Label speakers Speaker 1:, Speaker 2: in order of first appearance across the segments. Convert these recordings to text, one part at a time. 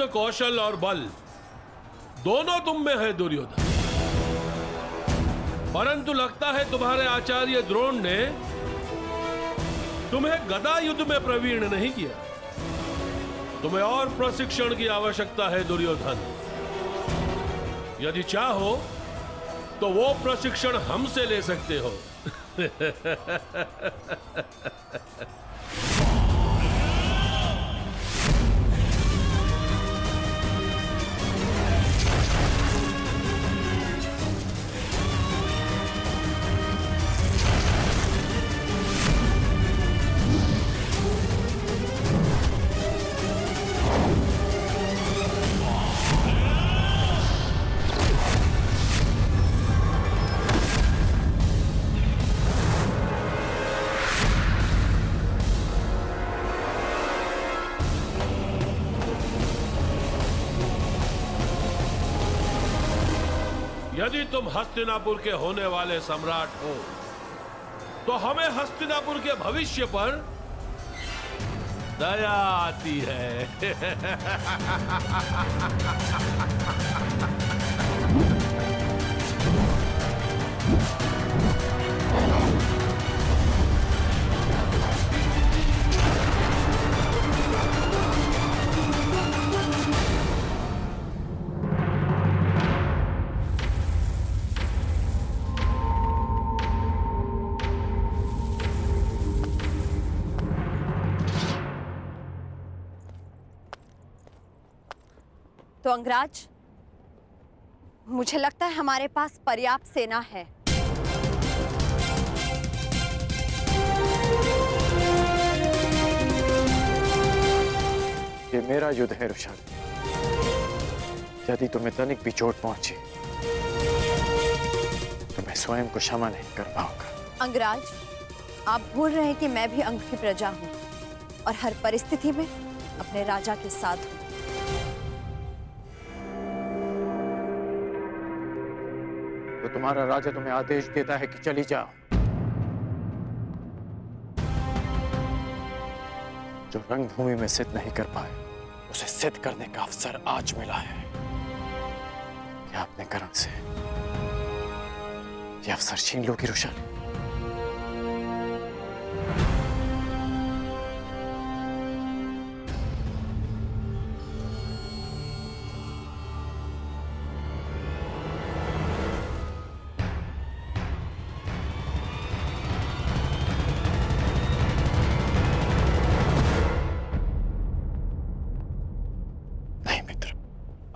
Speaker 1: युद्ध कौशल और बल दोनों तुम में है दुर्योधन, परंतु लगता है तुम्हारे आचार्य द्रोण ने तुम्हें गदा युद्ध में प्रवीण नहीं किया। तुम्हें और प्रशिक्षण की आवश्यकता है दुर्योधन। यदि चाहो तो वो प्रशिक्षण हमसे ले सकते हो। यदि तुम हस्तिनापुर के होने वाले सम्राट हो तो हमें हस्तिनापुर के भविष्य पर दया आती है।
Speaker 2: तो अंगराज, मुझे लगता है हमारे पास पर्याप्त सेना है।
Speaker 3: ये मेरा युद्ध है रुशाल। यदि तुम्हें तनिक भी चोट पहुंची तो मैं स्वयं को क्षमा नहीं कर पाऊंगा।
Speaker 2: अंगराज, आप भूल रहे हैं कि मैं भी अंग की प्रजा हूं और हर परिस्थिति में अपने राजा के साथ हूं।
Speaker 3: तो तुम्हारा राजा तुम्हें आदेश देता है कि चली जाओ। जो रणभूमि में सिद्ध नहीं कर पाए उसे सिद्ध करने का अवसर आज मिला है। क्या अपने कर्म से ये अवसर छीन लोगी रुशाली?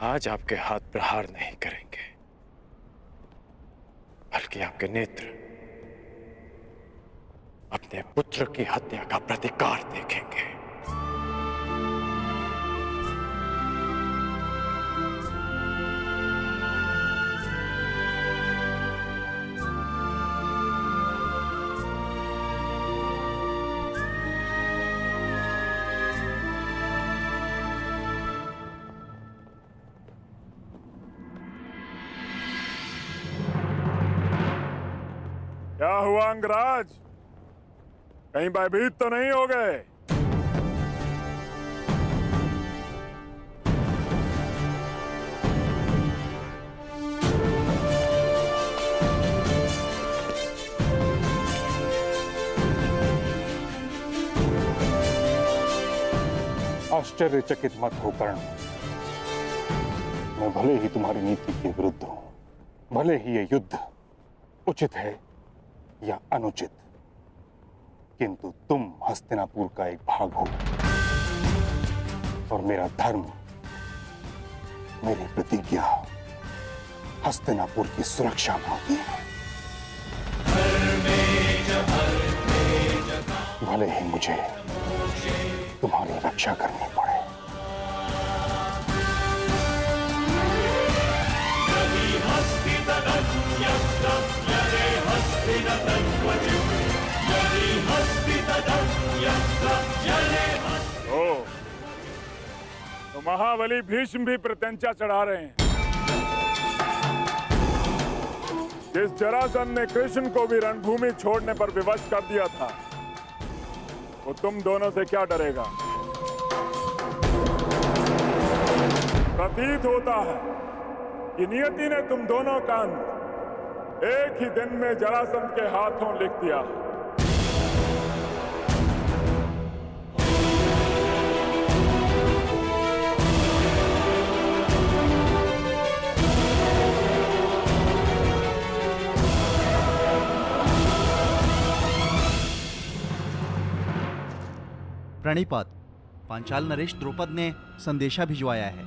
Speaker 3: आज आपके हाथ प्रहार नहीं करेंगे, बल्कि आपके नेत्र अपने पुत्र की हत्या का प्रतिकार देखेंगे।
Speaker 4: क्या हुआ अंगराज, कहीं भयभीत तो नहीं हो गए?
Speaker 5: आश्चर्यचकित मत हो कर्ण। मैं भले ही तुम्हारी नीति के विरुद्ध हूं, भले ही ये युद्ध उचित है या अनुचित, किंतु तुम हस्तिनापुर का एक भाग हो और मेरा धर्म, मेरी प्रतिज्ञा हस्तिनापुर की सुरक्षा मांगती है। भले ही मुझे तुम्हारी रक्षा करनी पड़े।
Speaker 4: तो महाबली भीष्म भी प्रत्यंचा चढ़ा रहे हैं। जिस जरासंध ने कृष्ण को भी रणभूमि छोड़ने पर विवश कर दिया था, वो तुम दोनों से क्या डरेगा? प्रतीत होता है कि नियति ने तुम दोनों का अंत एक ही दिन में जरासंध के हाथों लिख दिया।
Speaker 6: प्रणिपात, पांचाल नरेश द्रुपद ने संदेशा भिजवाया है।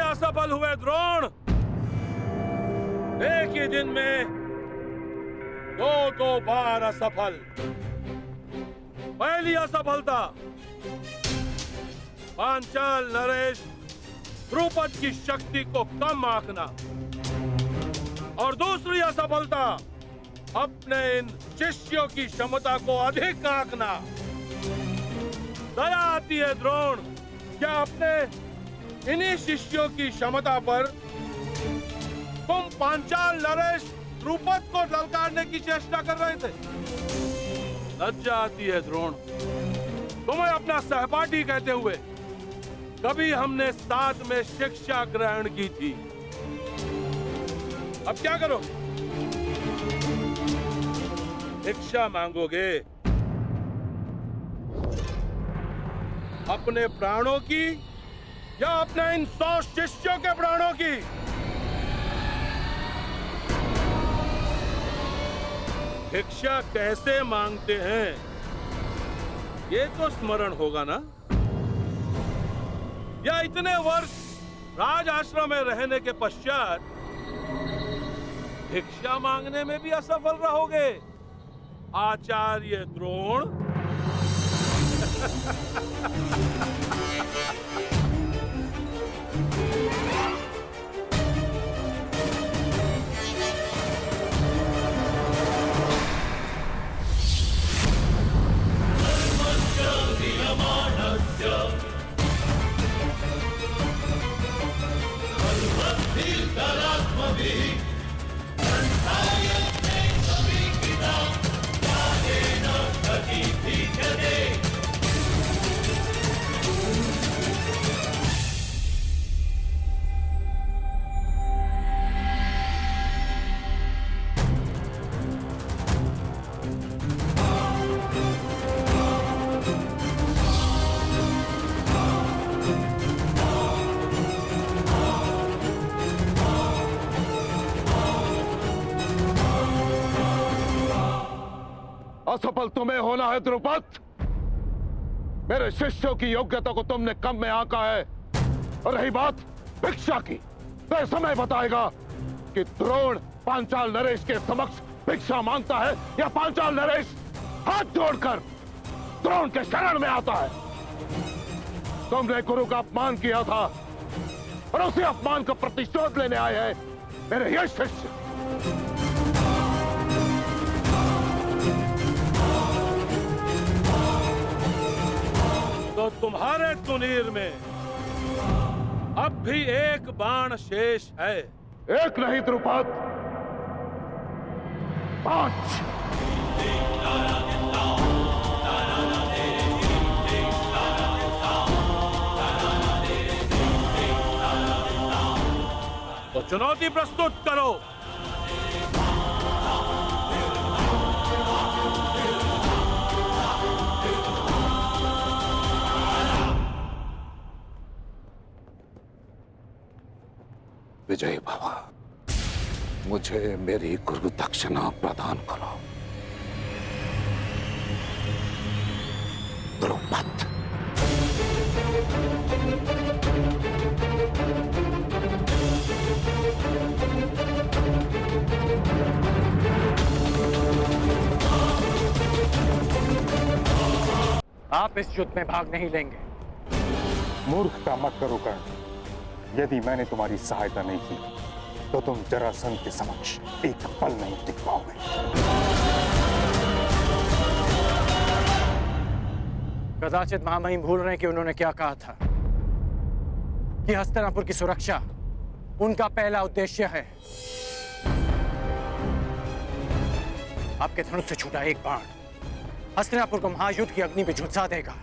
Speaker 1: असफल हुए द्रोण। एक ही दिन में दो बार असफल। पहली असफलता पांचाल नरेश द्रुपद की शक्ति को कम आंकना, और दूसरी असफलता अपने इन शिष्यों की क्षमता को अधिक आंकना। दया आती है द्रोण, क्या अपने इन्हीं शिष्यों की क्षमता पर तुम पांचाल नरेश द्रुपद को ललकारने की चेष्टा कर रहे थे? लज्जा आती है द्रोण, तुम्हें अपना सहपाठी कहते हुए। कभी हमने साथ में शिक्षा ग्रहण की थी, अब क्या करो? भिक्षा मांगोगे? अपने प्राणों की या अपने इन 100 शिष्यों के प्राणों की? भिक्षा कैसे मांगते हैं ये तो स्मरण होगा ना? या इतने वर्ष राज आश्रम में रहने के पश्चात भिक्षा मांगने में भी असफल रहोगे आचार्य द्रोण?
Speaker 5: असफल तुम्हें होना है द्रुपद। मेरे शिष्यों की योग्यता को तुमने कम में आंका है। और रही बात भिक्षा की, तो समय बताएगा कि द्रोण पांचाल नरेश के समक्ष भिक्षा मांगता है या पांचाल नरेश हाथ जोड़कर द्रोण के शरण में आता है। तुमने गुरु का अपमान किया था और उसी अपमान का प्रतिशोध लेने आए हैं मेरे ये शिष्य।
Speaker 1: तो तुम्हारे तुनीर में अब भी एक बाण शेष है।
Speaker 5: एक नहीं द्रुपद, 5।
Speaker 1: तो चुनौती प्रस्तुत करो।
Speaker 5: विजय बाबा, मुझे मेरी गुरु दक्षिणा प्रदान करो। द्रुपद।
Speaker 3: आप इस युद्ध में भाग नहीं लेंगे।
Speaker 5: मूर्खता मत करो कर्ण। यदि मैंने तुम्हारी सहायता नहीं की तो तुम जरासंध के समक्ष एक पल नहीं टिक पाओगे।
Speaker 3: कदाचित महामहिम भूल रहे हैं कि उन्होंने क्या कहा था कि हस्तिनापुर की सुरक्षा उनका पहला उद्देश्य है। आपके धनुष से छूटा एक बाण हस्तिनापुर को महायुद्ध की अग्नि में झुलसा देगा।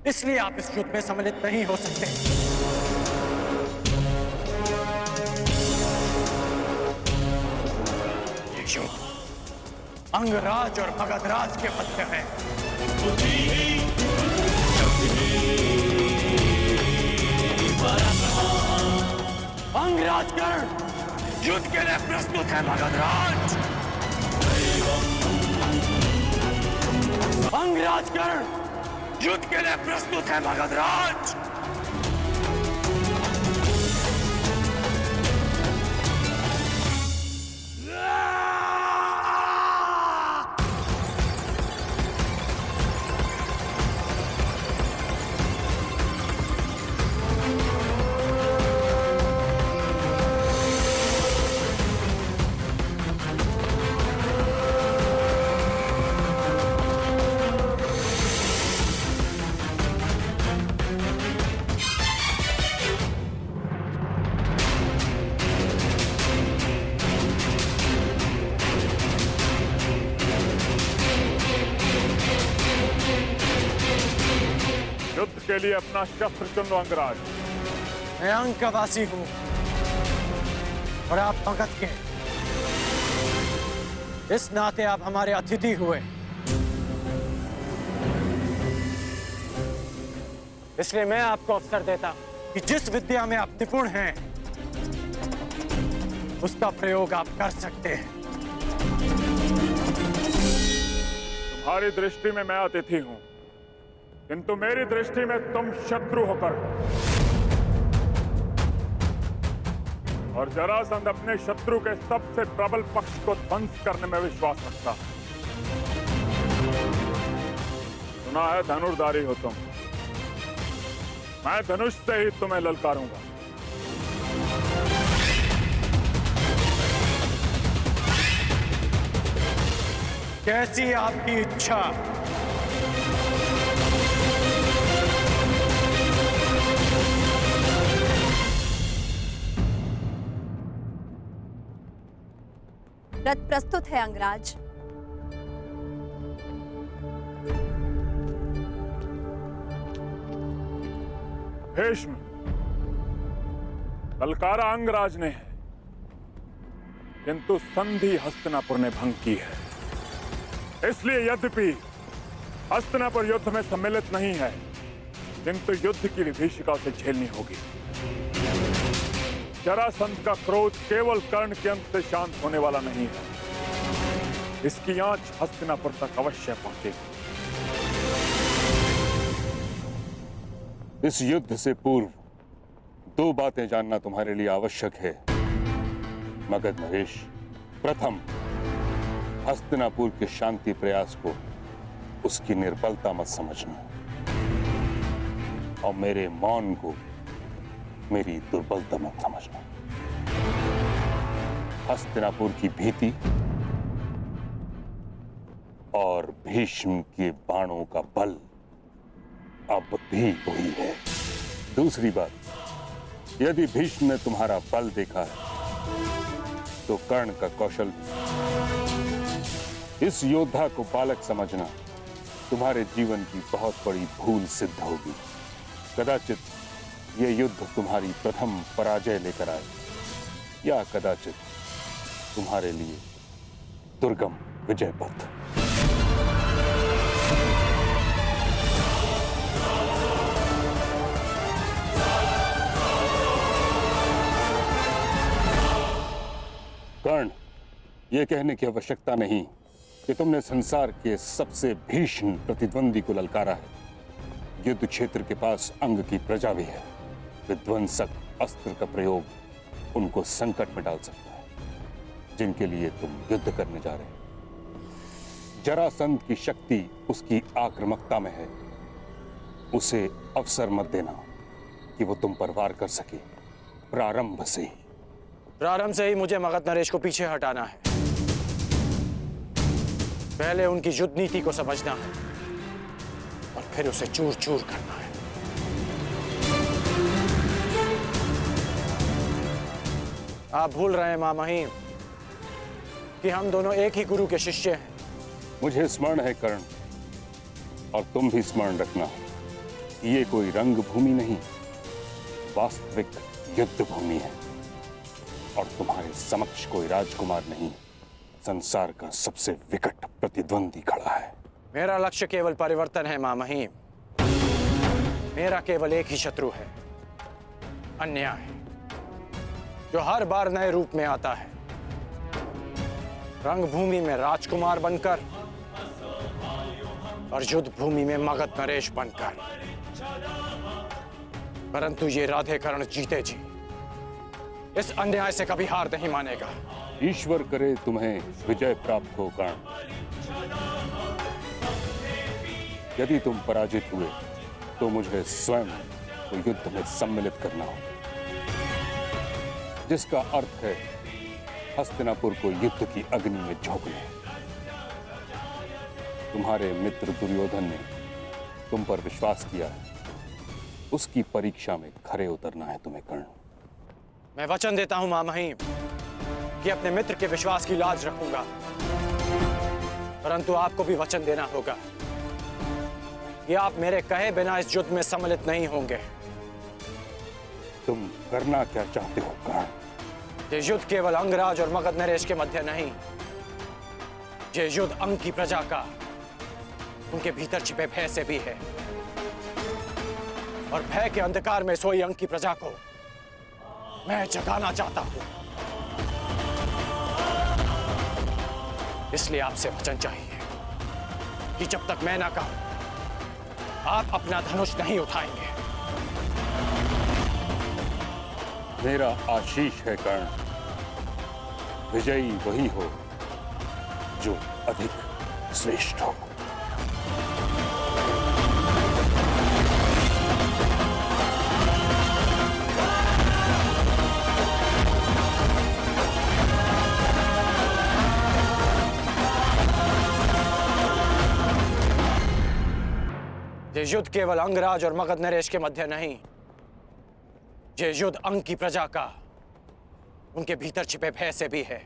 Speaker 3: इसलिए आप इस युद्ध में सम्मिलित नहीं हो सकते। ये युद्ध अंगराज और मगधराज के मध्य है। अंगराज कर्ण युद्ध के लिए प्रस्तुत है। मगधराज अंगराज कर्ण युद्ध के लिए प्रस्तुत है। मगधराज
Speaker 4: युद्ध के लिए अपना शस्त्र चुन लो अंगराज।
Speaker 3: मैं अंक का वासी हूं और आप मगध के। इस नाते आप हमारे अतिथि हुए, इसलिए मैं आपको अवसर देता कि जिस विद्या में आप निपुण हैं उसका प्रयोग आप कर सकते हैं।
Speaker 4: तुम्हारी दृष्टि में मैं अतिथि हूं, किंतु मेरी दृष्टि में तुम शत्रु होकर और जरासंध अपने शत्रु के सबसे प्रबल पक्ष को ध्वंस करने में विश्वास रखता है। सुना है धनुर्धारी हो तुम, मैं धनुष से ही तुम्हें ललकारूंगा।
Speaker 3: कैसी आपकी इच्छा।
Speaker 2: रथ प्रस्तुत है अंगराज।
Speaker 4: भीष्म, ललकारा अंगराज ने है, किंतु संधि हस्तिनापुर ने भंग की है। इसलिए यद्यपि हस्तिनापुर युद्ध में सम्मिलित नहीं है, किंतु युद्ध की विभीषिका उसे झेलनी होगी। जरासंध का क्रोध केवल कर्ण के अंत से शांत होने वाला नहीं है, इसकी आंच हस्तिनापुर तक अवश्य पहुंचेगी।
Speaker 5: इस युद्ध से पूर्व दो बातें जानना तुम्हारे लिए आवश्यक है मगध नरेश। प्रथम, हस्तिनापुर के शांति प्रयास को उसकी निर्बलता मत समझना और मेरे मौन को मेरी दुर्बलता मत समझना। हस्तिनापुर की भीति और भीष्म के बाणों का बल अब भी वही है। दूसरी बात, यदि भीष्म ने तुम्हारा बल देखा है तो कर्ण का कौशल भी। इस योद्धा को बालक समझना तुम्हारे जीवन की बहुत बड़ी भूल सिद्ध होगी। कदाचित यह युद्ध तुम्हारी प्रथम पराजय लेकर आए, या कदाचित तुम्हारे लिए दुर्गम विजय पथ। कर्ण, यह कहने की आवश्यकता नहीं कि तुमने संसार के सबसे भीषण प्रतिद्वंदी को ललकारा है। युद्ध क्षेत्र के पास अंग की प्रजा भी है। विध्वंसक अस्त्र का प्रयोग उनको संकट में डाल सकता है जिनके लिए तुम युद्ध करने जा रहे हो। जरासंध की शक्ति उसकी आक्रामकता में है
Speaker 7: उसे अवसर मत देना कि वो तुम पर वार कर सके। प्रारंभ से
Speaker 3: ही मुझे मगध नरेश को पीछे हटाना है। पहले उनकी युद्ध नीति को समझना है और फिर उसे चूर चूर करना है। आप भूल रहे हैं मां महिम कि हम दोनों एक ही गुरु के शिष्य हैं।
Speaker 7: मुझे स्मरण है कर्ण, और तुम भी स्मरण रखना कि ये कोई रंग भूमि नहीं, वास्तविक युद्ध भूमि है। और तुम्हारे समक्ष कोई राजकुमार नहीं, संसार का सबसे विकट प्रतिद्वंदी खड़ा है।
Speaker 3: मेरा लक्ष्य केवल परिवर्तन है मां महिम। मेरा केवल एक ही शत्रु है, अन्याय, जो हर बार नए रूप में आता है, रंगभूमि में राजकुमार बनकर और युद्ध भूमि में मगध नरेश बनकर। परंतु ये राधेकर्ण जीते जी इस अन्याय से कभी हार नहीं मानेगा।
Speaker 7: ईश्वर करे तुम्हें विजय प्राप्त हो कर्ण। यदि तुम पराजित हुए तो मुझे स्वयं को युद्ध में सम्मिलित करना हो, जिसका अर्थ है हस्तिनापुर को युद्ध की अग्नि में झोंकना। तुम्हारे मित्र दुर्योधन ने तुम पर विश्वास किया है, उसकी परीक्षा में खरे उतरना है तुम्हें कर्ण।
Speaker 3: मैं वचन देता हूं मां महिम कि अपने मित्र के विश्वास की लाज रखूंगा, परंतु आपको भी वचन देना होगा कि आप मेरे कहे बिना इस युद्ध में सम्मिलित नहीं होंगे।
Speaker 7: तुम करना क्या चाहते हो कर्ण?
Speaker 3: ये युद्ध केवल अंगराज और मगध नरेश के मध्य नहीं, ये युद्ध अंग की प्रजा का, उनके भीतर छिपे भय से भी है। और भय के अंधकार में सोई अंग की प्रजा को मैं जगाना चाहता हूं। इसलिए आपसे वचन चाहिए कि जब तक मैं ना कहूं, आप अपना धनुष नहीं उठाएंगे।
Speaker 7: मेरा आशीष है कर्ण, विजयी वही हो जो अधिक श्रेष्ठ हो।
Speaker 3: ये युद्ध केवल अंगराज और मगध नरेश के मध्य नहीं, ये युद्ध अंग की प्रजा का, उनके भीतर छिपे भय से भी है।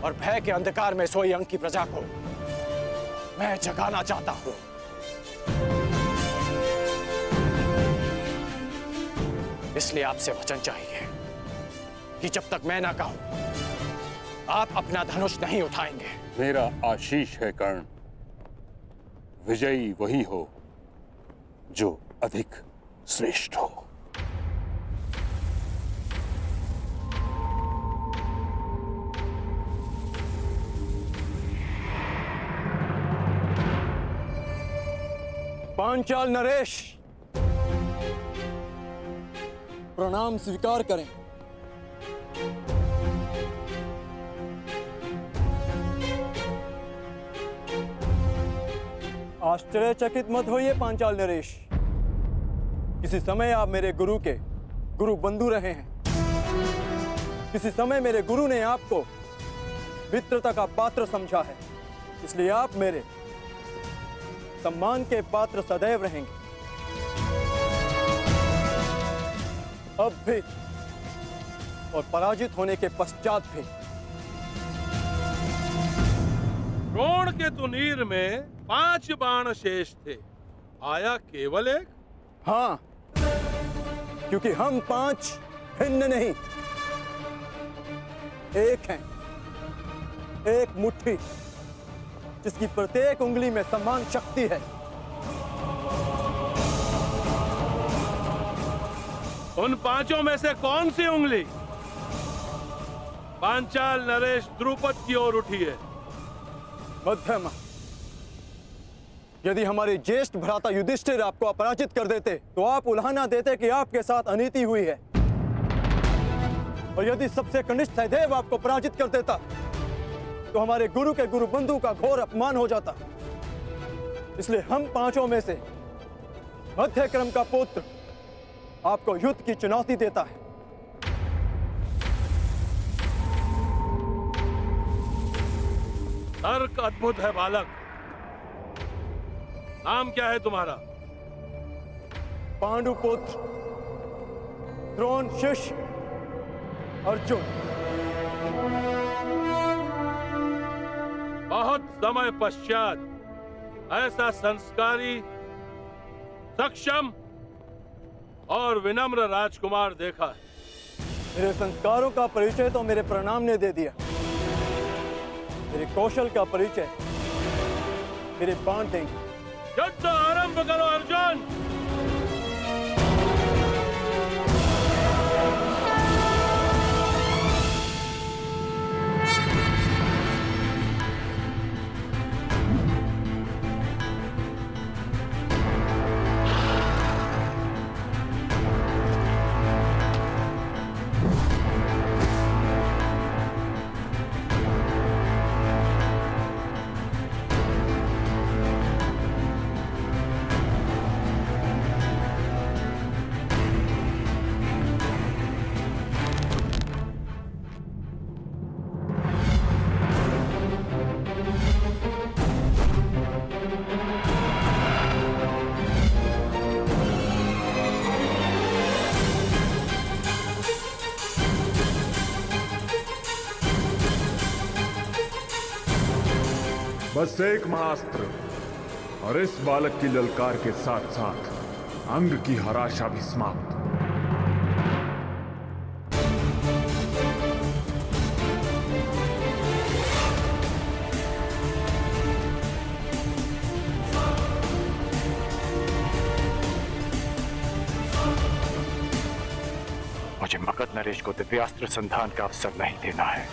Speaker 3: और भय के अंधकार में सोई अंग की प्रजा को मैं जगाना चाहता हूं। इसलिए आपसे वचन चाहिए कि जब तक मैं ना कहूं, आप अपना धनुष नहीं उठाएंगे।
Speaker 7: मेरा आशीष है कर्ण, विजयी वही हो जो अधिक श्रेष्ठ हो।
Speaker 8: पांचाल नरेश, प्रणाम स्वीकार करें। आश्चर्यचकित मत होइए पांचाल नरेश, किसी समय आप मेरे गुरु के गुरु बंधु रहे हैं। किसी समय मेरे गुरु ने आपको मित्रता का पात्र समझा है, इसलिए आप मेरे सम्मान के पात्र सदैव रहेंगे। अब भी और पराजित होने के पश्चात भी।
Speaker 1: द्रोण के तुनीर में 5 बाण शेष थे, आया केवल एक।
Speaker 8: हाँ, क्योंकि हम 5 भिन्न नहीं, एक हैं, एक मुट्ठी जिसकी प्रत्येक उंगली में समान शक्ति है।
Speaker 1: उन 5 में से कौन सी उंगली पांचाल नरेश द्रुपद की ओर उठी है?
Speaker 8: मध्यमा। यदि हमारे ज्येष्ठ भ्राता युधिष्ठिर आपको अपराजित कर देते तो आप उल्हाना देते कि आपके साथ अनीति हुई है, और यदि सबसे कनिष्ठ सहदेव आपको पराजित कर देता तो हमारे गुरु के गुरु बंधु का घोर अपमान हो जाता। इसलिए हम पांचों में से मध्य क्रम का पुत्र आपको युद्ध की चुनौती देता है।
Speaker 1: तर्क अद्भुत है बालक। नाम क्या है तुम्हारा?
Speaker 8: पांडुपुत्र द्रोण शिष्य अर्जुन।
Speaker 1: बहुत समय पश्चात ऐसा संस्कारी, सक्षम और विनम्र राजकुमार देखा है।
Speaker 8: मेरे संस्कारों का परिचय तो मेरे प्रणाम ने दे दिया। मेरे कौशल का परिचय मेरे बाण देंगे।
Speaker 1: युद्ध आरंभ करो अर्जुन।
Speaker 4: बस एक महाअस्त्र और इस बालक की ललकार के साथ साथ अंग की हराशा भी समाप्त।
Speaker 3: मुझे मगध नरेश को दिव्यास्त्र संधान का अवसर नहीं देना है।